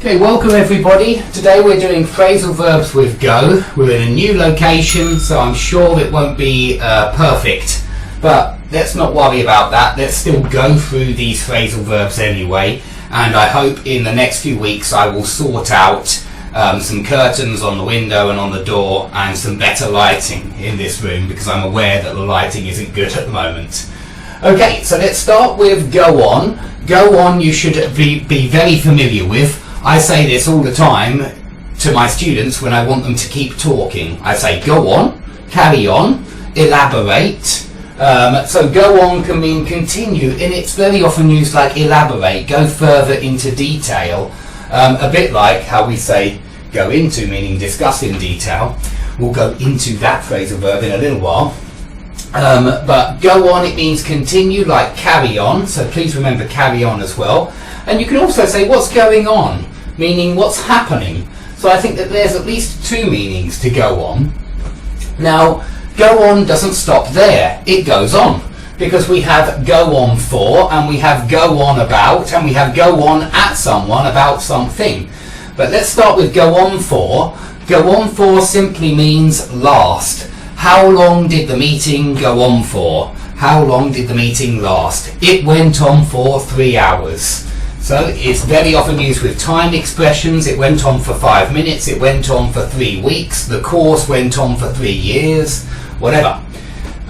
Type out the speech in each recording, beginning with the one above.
Okay, welcome everybody. Today we're doing phrasal verbs with go. We're in a new location, so I'm sure it won't be perfect, but let's not worry about that. Let's still go through these phrasal verbs anyway, and I hope in the next few weeks I will sort out some curtains on the window and on the door and some better lighting in this room, because I'm aware that the lighting isn't good at the moment. Okay, so let's start with go on. Go on you should be very familiar with. I say this all the time to my students when I want them to keep talking. I say go on, carry on, elaborate. So go on can mean continue, and it's very often used like elaborate, go further into detail. A bit like how we say go into, meaning discuss in detail. We'll go into that phrasal verb in a little while. But go on, it means continue, like carry on, so please remember carry on as well. And you can also say what's going on, meaning what's happening. So I think that there's at least two meanings to go on. Now, go on doesn't stop there, it goes on, because we have go on for, and we have go on about, and we have go on at someone about something. But let's start with go on for. Go on for simply means last. How long did the meeting go on for? How long did the meeting last? It went on for 3 hours. So it's very often used with time expressions. It went on for 5 minutes. It went on for 3 weeks. The course went on for 3 years. Whatever.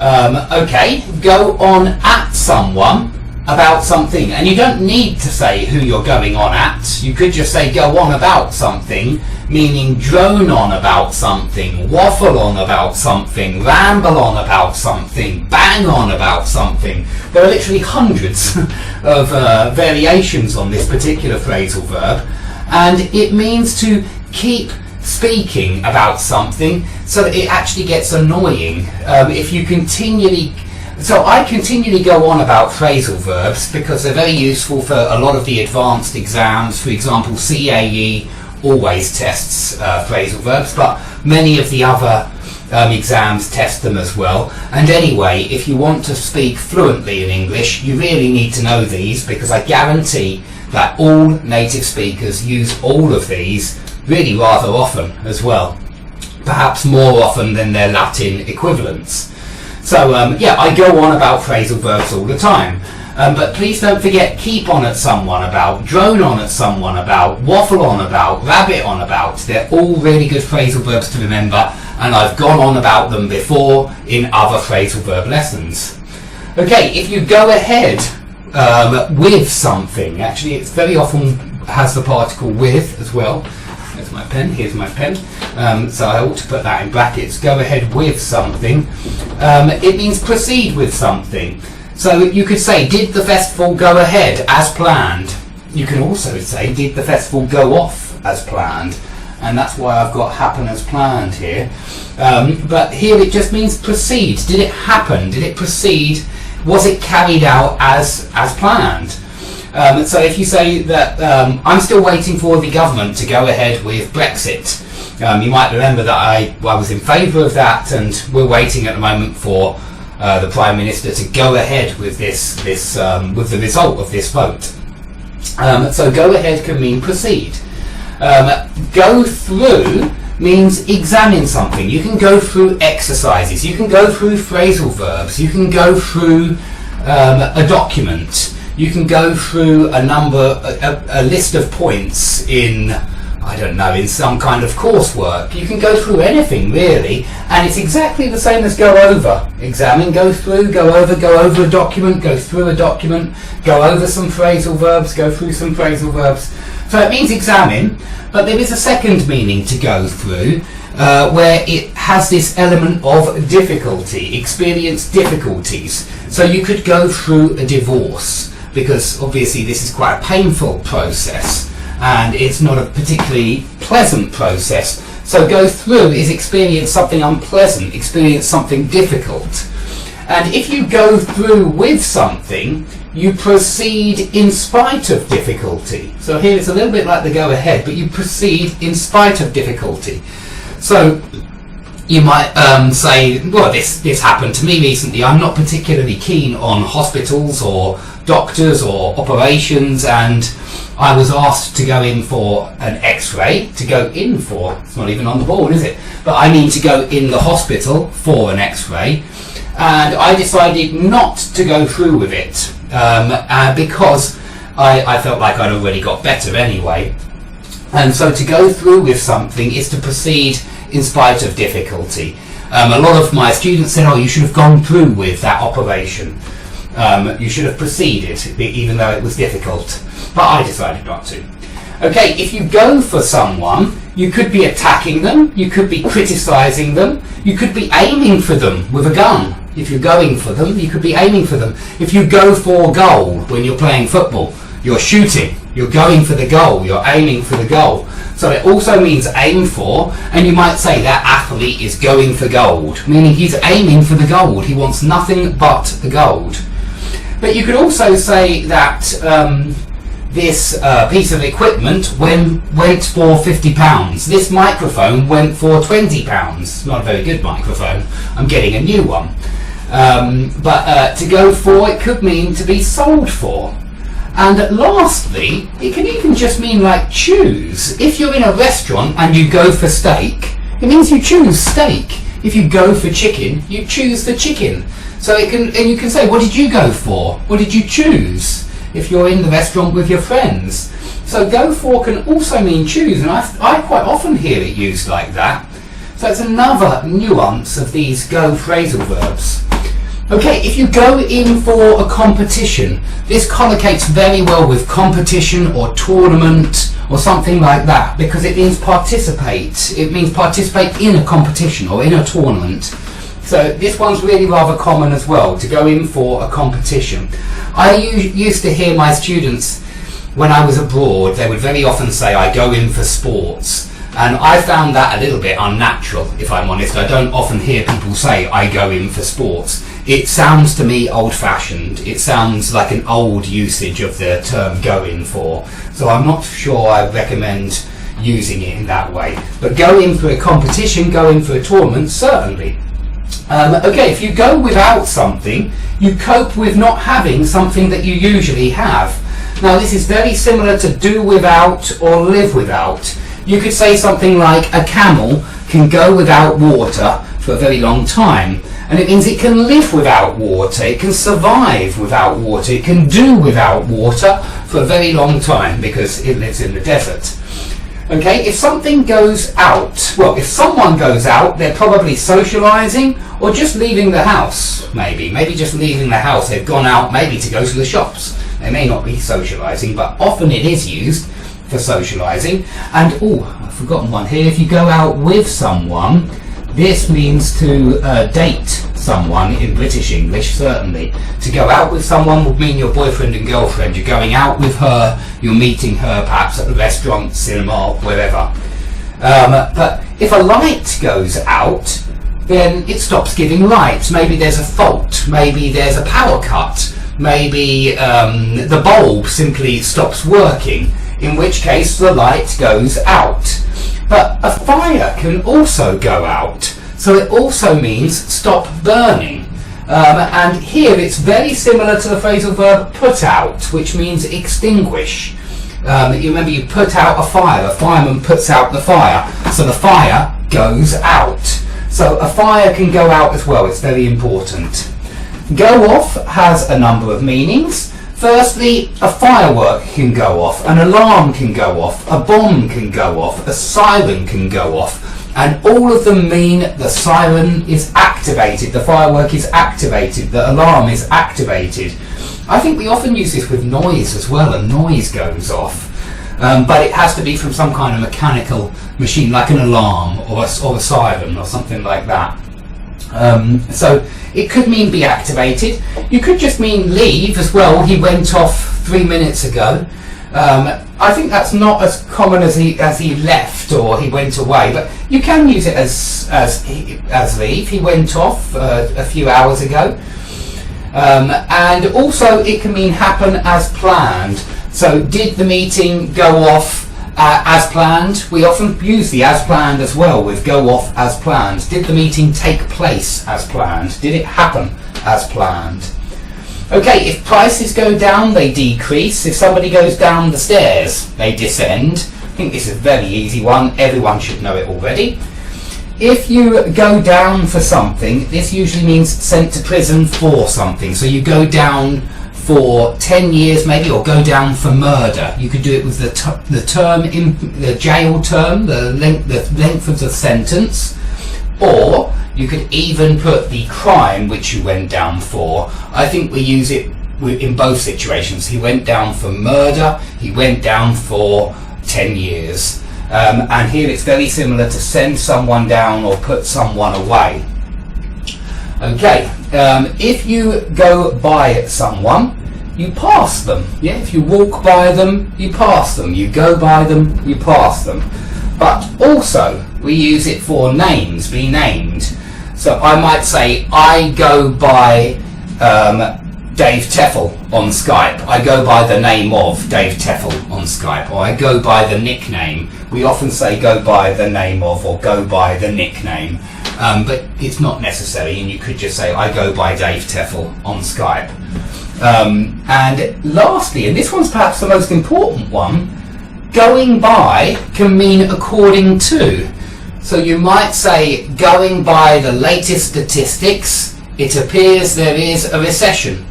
Okay, go on at someone about something. And you don't need to say who you're going on at. You could just say go on about something, meaning drone on about something, waffle on about something, ramble on about something, bang on about something. There are literally hundreds of variations on this particular phrasal verb, and it means to keep speaking about something so that it actually gets annoying. If you continually... So I continually go on about phrasal verbs because they're very useful for a lot of the advanced exams. For example, CAE always tests phrasal verbs, but many of the other exams test them as well. And anyway, if you want to speak fluently in English, you really need to know these, because I guarantee that all native speakers use all of these really rather often as well, perhaps more often than their Latin equivalents. So yeah, I go on about phrasal verbs all the time. But please don't forget keep on at someone about, drone on at someone about, waffle on about, rabbit on about. They're all really good phrasal verbs to remember, and I've gone on about them before in other phrasal verb lessons. Okay, if you go ahead with something, actually it very often has the particle with as well. There's my pen, here's my pen. So I ought to put that in brackets. Go ahead with something. It means proceed with something. So you could say, did the festival go ahead as planned? You can also say, did the festival go off as planned? And that's why I've got happen as planned here. But here it just means proceed. Did it happen? Did it proceed? Was it carried out as planned? So if you say that I'm still waiting for the government to go ahead with Brexit, you might remember that I was in favour of that, and we're waiting at the moment for the Prime Minister to go ahead with with the result of this vote. So go ahead can mean proceed. Go through means examine something. You can go through exercises, you can go through phrasal verbs, you can go through a document. You can go through a list of points in, I don't know, in some kind of coursework. You can go through anything really, and it's exactly the same as go over. Examine, go through, go over a document, go through a document, go over some phrasal verbs, go through some phrasal verbs. So it means examine, but there is a second meaning to go through, where it has this element of difficulty, experience difficulties. So you could go through a divorce, because obviously this is quite a painful process and it's not a particularly pleasant process. So go through is experience something unpleasant, experience something difficult. And if you go through with something, you proceed in spite of difficulty. So here it's a little bit like the go ahead, but you proceed in spite of difficulty. So you might say, well, this happened to me recently. I'm not particularly keen on hospitals or doctors or operations, and I was asked to go in for an x-ray, it's not even on the board, is it? But I mean to go in the hospital for an x-ray, and I decided not to go through with it because I felt like I'd already got better anyway. And so to go through with something is to proceed in spite of difficulty. A lot of my students said, oh, you should have gone through with that operation. You should have proceeded, even though it was difficult. But I decided not to. Okay, if you go for someone, you could be attacking them, you could be criticising them, you could be aiming for them with a gun. If you're going for them, you could be aiming for them. If you go for a goal when you're playing football, you're shooting, you're going for the goal, you're aiming for the goal. So it also means aim for, and you might say that athlete is going for gold, meaning he's aiming for the gold. He wants nothing but the gold. But you could also say that this piece of equipment went for £50. This microphone went for £20. Not a very good microphone. I'm getting a new one. But to go for, it could mean to be sold for. And lastly, it can even just mean like choose. If you're in a restaurant and you go for steak, it means you choose steak. If you go for chicken, you choose the chicken. So it can, and you can say, what did you go for? What did you choose? If you're in the restaurant with your friends. So go for can also mean choose, and I quite often hear it used like that. So it's another nuance of these go phrasal verbs. Okay, if you go in for a competition, this collocates very well with competition or tournament or something like that, because it means participate. It means participate in a competition or in a tournament. So this one's really rather common as well, to go in for a competition. I used to hear my students, when I was abroad, they would very often say, I go in for sports. And I found that a little bit unnatural, if I'm honest. I don't often hear people say, I go in for sports. It sounds to me old-fashioned. It sounds like an old usage of the term go in for. So I'm not sure I recommend using it in that way. But go in for a competition, go in for a tournament, certainly. Okay, if you go without something, you cope with not having something that you usually have. Now this is very similar to do without or live without. You could say something like a camel can go without water for a very long time, and it means it can live without water, it can survive without water, it can do without water for a very long time because it lives in the desert. Okay, if something goes out, well, if someone goes out, they're probably socialising or just leaving the house, maybe just leaving the house. They've gone out maybe to go to the shops. They may not be socialising, but often it is used for socialising. And, I've forgotten one here. If you go out with someone, this means to date someone in British English, certainly. To go out with someone would mean your boyfriend and girlfriend. You're going out with her, you're meeting her perhaps at the restaurant, cinema, wherever. But if a light goes out, then it stops giving light. Maybe there's a fault, maybe there's a power cut, maybe the bulb simply stops working, in which case the light goes out. But a fire can also go out, so it also means stop burning. And here it's very similar to the phrasal verb put out, which means extinguish. You remember you put out a fire, the fireman puts out the fire, so the fire goes out. So a fire can go out as well, it's very important. Go off has a number of meanings. Firstly, a firework can go off, an alarm can go off, a bomb can go off, a siren can go off, and all of them mean the siren is activated, the firework is activated, the alarm is activated. I think we often use this with noise as well, a noise goes off, but it has to be from some kind of mechanical machine, like an alarm or a siren or something like that. So it could mean be activated. You could just mean leave as well. He went off 3 minutes ago. I think that's not as common as he left or he went away, but you can use it as leave. He went off a few hours ago. And also it can mean happen as planned. So did the meeting go off as planned? We often use the as planned as well with go off as planned. Did the meeting take place as planned? Did it happen as planned? Okay, if prices go down, they decrease. If somebody goes down the stairs, they descend. I think this is a very easy one. Everyone should know it already. If you go down for something, this usually means sent to prison for something. So you go down for 10 years maybe, or go down for murder. You could do it with the term, the jail term, the length of the sentence, or you could even put the crime which you went down for. I think we use it in both situations. He went down for murder, he went down for 10 years. And here it's very similar to send someone down or put someone away. Okay, if you go by someone, you pass them. Yeah, if you walk by them, you pass them. You go by them, you pass them. But also, we use it for names, be named. So I might say, I go by Dave Teffel on Skype. I go by the name of Dave Teffel on Skype. Or I go by the nickname. We often say go by the name of or go by the nickname. But it's not necessary, and you could just say I go by Dave Teffel on Skype. And lastly, and this one's perhaps the most important one, going by can mean according to. So you might say, going by the latest statistics, it appears there is a recession.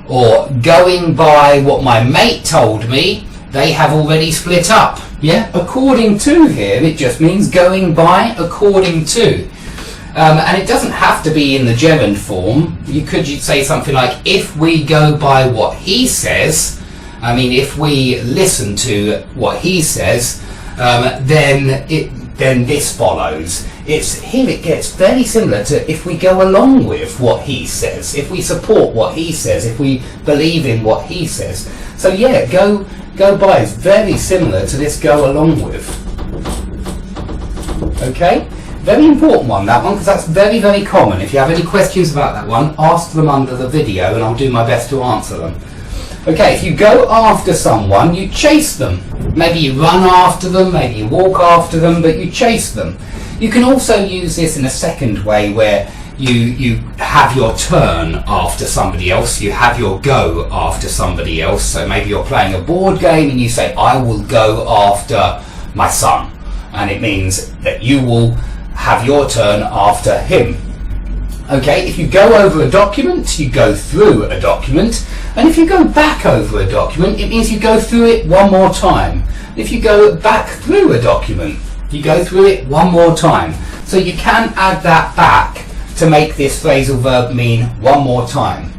Or going by what my mate told me, they have already split up. Yeah, according to here, it just means going by according to. And it doesn't have to be in the gerund form. You could say something like, if we go by what he says, I mean, if we listen to what he says, then this follows. Here it gets very similar to if we go along with what he says, if we support what he says, if we believe in what he says. So yeah, go by is very similar to this go along with. Okay? Very important one, that one, because that's very, very common. If you have any questions about that one, ask them under the video and I'll do my best to answer them. Okay, if you go after someone, you chase them. Maybe you run after them, maybe you walk after them, but you chase them. You can also use this in a second way where you have your turn after somebody else, you have your go after somebody else. So maybe you're playing a board game and you say, I will go after my son. And it means that you will have your turn after him. Okay, if you go over a document, you go through a document. And if you go back over a document, it means you go through it one more time. If you go back through a document, you go through it one more time. So you can add that back to make this phrasal verb mean one more time.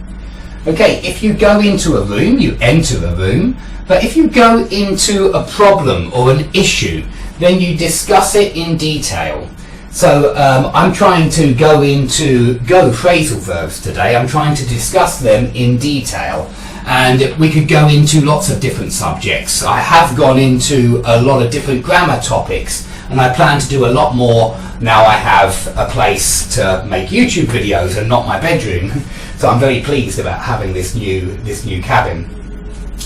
Okay, if you go into a room, you enter a room. But if you go into a problem or an issue, then you discuss it in detail. So I'm trying to go into phrasal verbs today. I'm trying to discuss them in detail. And we could go into lots of different subjects. I have gone into a lot of different grammar topics, and I plan to do a lot more now I have a place to make YouTube videos and not my bedroom. So I'm very pleased about having this new cabin.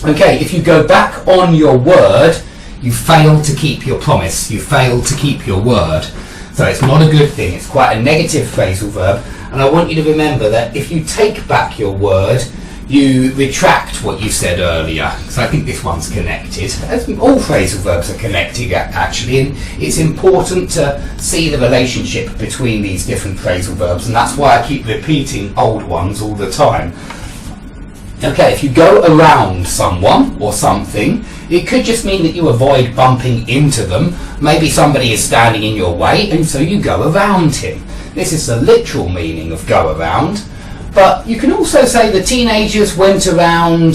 Okay, if you go back on your word, you failed to keep your promise. You failed to keep your word. So it's not a good thing. It's quite a negative phrasal verb. And I want you to remember that if you take back your word, you retract what you said earlier. So I think this one's connected. As all phrasal verbs are connected, actually, and it's important to see the relationship between these different phrasal verbs, and that's why I keep repeating old ones all the time. Okay, if you go around someone or something, it could just mean that you avoid bumping into them. Maybe somebody is standing in your way, and so you go around him. This is the literal meaning of go around. But you can also say the teenagers went around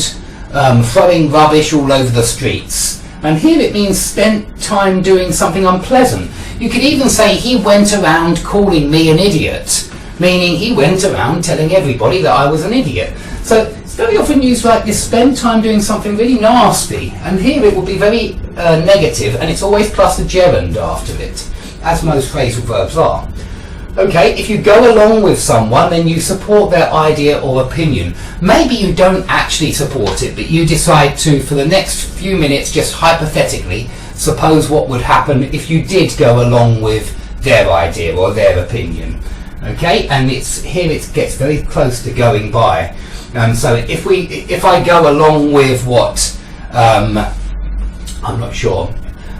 throwing rubbish all over the streets. And here it means spent time doing something unpleasant. You could even say he went around calling me an idiot, meaning he went around telling everybody that I was an idiot. So it's very often used like this, spend time doing something really nasty. And here it will be very negative, and it's always plus a gerund after it, as most phrasal verbs are. Okay, if you go along with someone, then you support their idea or opinion. Maybe you don't actually support it, but you decide to, for the next few minutes, just hypothetically, suppose what would happen if you did go along with their idea or their opinion. Okay, and it gets very close to going by. So if I go along with what I'm not sure.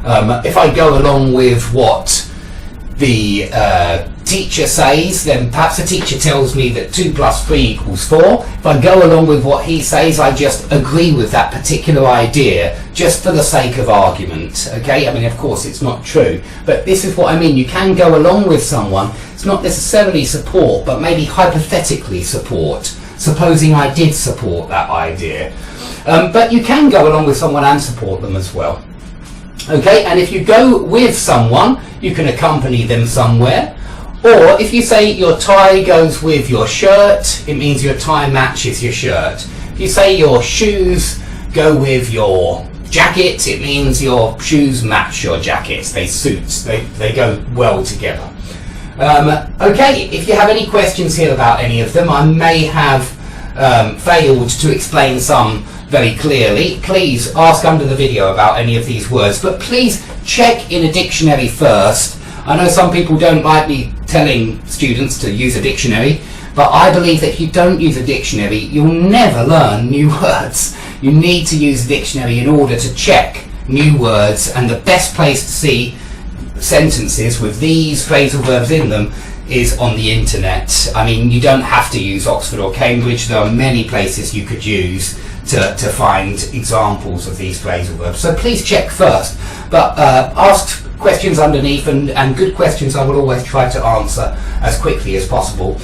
If I go along with what the teacher says, then perhaps the teacher tells me that 2 + 3 = 4. If I go along with what he says, I just agree with that particular idea just for the sake of argument. Okay, I mean, of course it's not true, but this is what I mean. You can go along with someone. It's not necessarily support, but maybe hypothetically support, supposing I did support that idea. But you can go along with someone and support them as well. Okay, and if you go with someone, you can accompany them somewhere. Or if you say your tie goes with your shirt, it means your tie matches your shirt. If you say your shoes go with your jacket, it means your shoes match your jackets. They suit, they go well together. Okay, if you have any questions here about any of them, I may have failed to explain some very clearly. Please ask under the video about any of these words, but please check in a dictionary first. I know some people don't like me telling students to use a dictionary, but I believe that if you don't use a dictionary, you'll never learn new words. You need to use a dictionary in order to check new words, and the best place to see sentences with these phrasal verbs in them is on the internet. I mean, you don't have to use Oxford or Cambridge. There are many places you could use to find examples of these phrasal verbs. So please check first, but ask questions underneath, and good questions I will always try to answer as quickly as possible.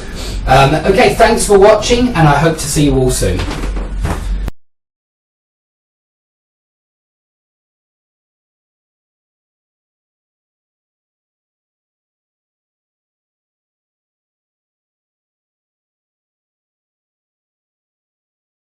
Okay, thanks for watching, and I hope to see you all soon.